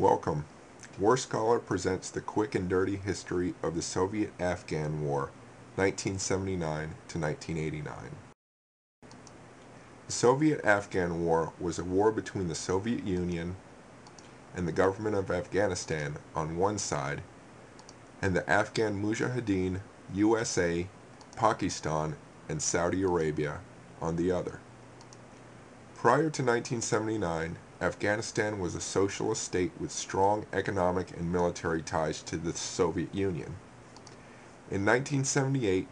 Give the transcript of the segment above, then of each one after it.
Welcome. War Scholar presents the quick and dirty history of the Soviet-Afghan War, 1979 to 1989. The Soviet-Afghan War was a war between the Soviet Union and the government of Afghanistan on one side, and the Afghan Mujahideen, U.S.A., Pakistan, and Saudi Arabia on the other. Prior to 1979, Afghanistan was a socialist state with strong economic and military ties to the Soviet Union. In 1978,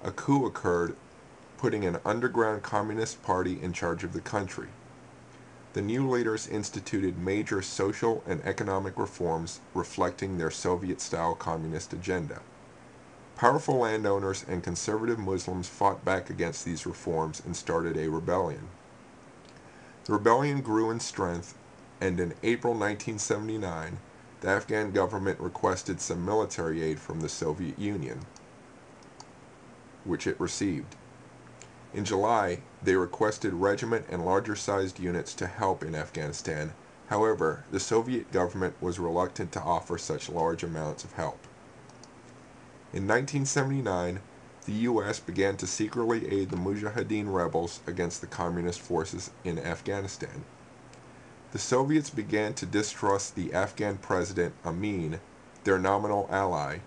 a coup occurred, putting an underground communist party in charge of the country. The new leaders instituted major social and economic reforms reflecting their Soviet-style communist agenda. Powerful landowners and conservative Muslims fought back against these reforms and started a rebellion. The rebellion grew in strength, and in April 1979, the Afghan government requested some military aid from the Soviet Union, which it received. In July, they requested regiment and larger-sized units to help in Afghanistan. However, the Soviet government was reluctant to offer such large amounts of help. In 1979, the U.S. began to secretly aid the Mujahideen rebels against the communist forces in Afghanistan. The Soviets began to distrust the Afghan president Amin, their nominal ally,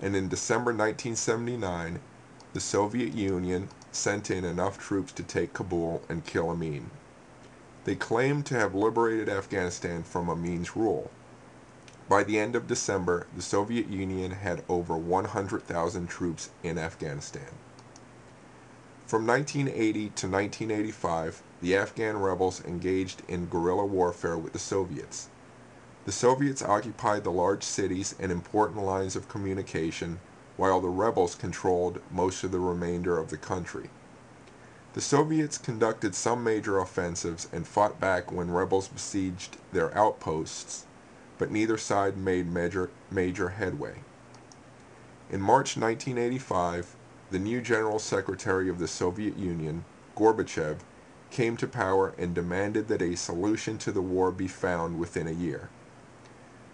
and in December 1979, the Soviet Union sent in enough troops to take Kabul and kill Amin. They claimed to have liberated Afghanistan from Amin's rule. By the end of December, the Soviet Union had over 100,000 troops in Afghanistan. From 1980 to 1985, the Afghan rebels engaged in guerrilla warfare with the Soviets. The Soviets occupied the large cities and important lines of communication, while the rebels controlled most of the remainder of the country. The Soviets conducted some major offensives and fought back when rebels besieged their outposts, but neither side made major headway. In March 1985, the new General Secretary of the Soviet Union, Gorbachev, came to power and demanded that a solution to the war be found within a year.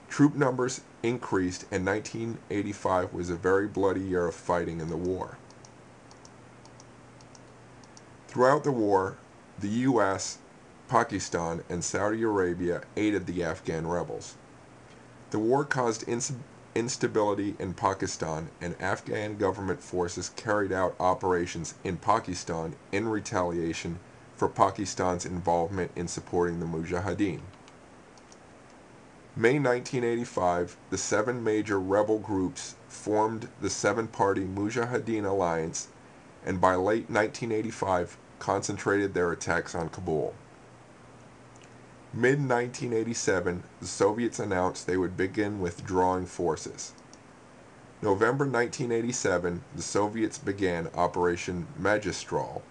Troop numbers increased, and 1985 was a very bloody year of fighting in the war. Throughout the war, the U.S., Pakistan, and Saudi Arabia aided the Afghan rebels. The war caused instability in Pakistan, and Afghan government forces carried out operations in Pakistan in retaliation for Pakistan's involvement in supporting the Mujahideen. May 1985, the 7 major rebel groups formed the 7-party Mujahideen alliance, and by late 1985 concentrated their attacks on Kabul. Mid-1987, the Soviets announced they would begin withdrawing forces. November 1987, the Soviets began Operation Magistral.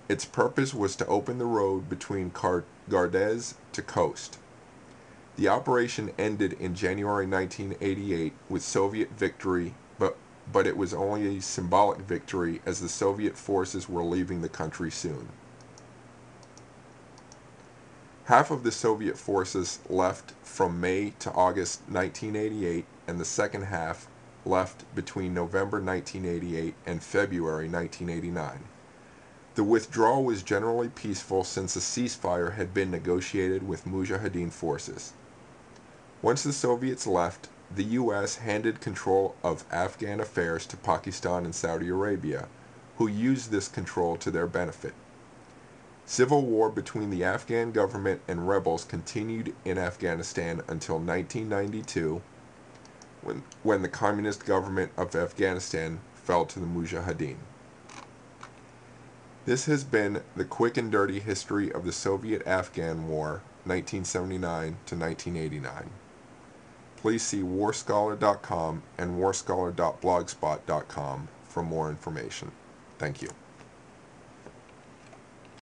Its purpose was to open the road between Gardez to Khost. The operation ended in January 1988 with Soviet victory, but it was only a symbolic victory as the Soviet forces were leaving the country soon. Half of the Soviet forces left from May to August 1988, and the second half left between November 1988 and February 1989. The withdrawal was generally peaceful since a ceasefire had been negotiated with Mujahideen forces. Once the Soviets left, the U.S. handed control of Afghan affairs to Pakistan and Saudi Arabia, who used this control to their benefit. Civil war between the Afghan government and rebels continued in Afghanistan until 1992, when the communist government of Afghanistan fell to the Mujahideen. This has been the quick and dirty history of the Soviet-Afghan War, 1979 to 1989. Please see warscholar.com and warscholar.blogspot.com for more information. Thank you.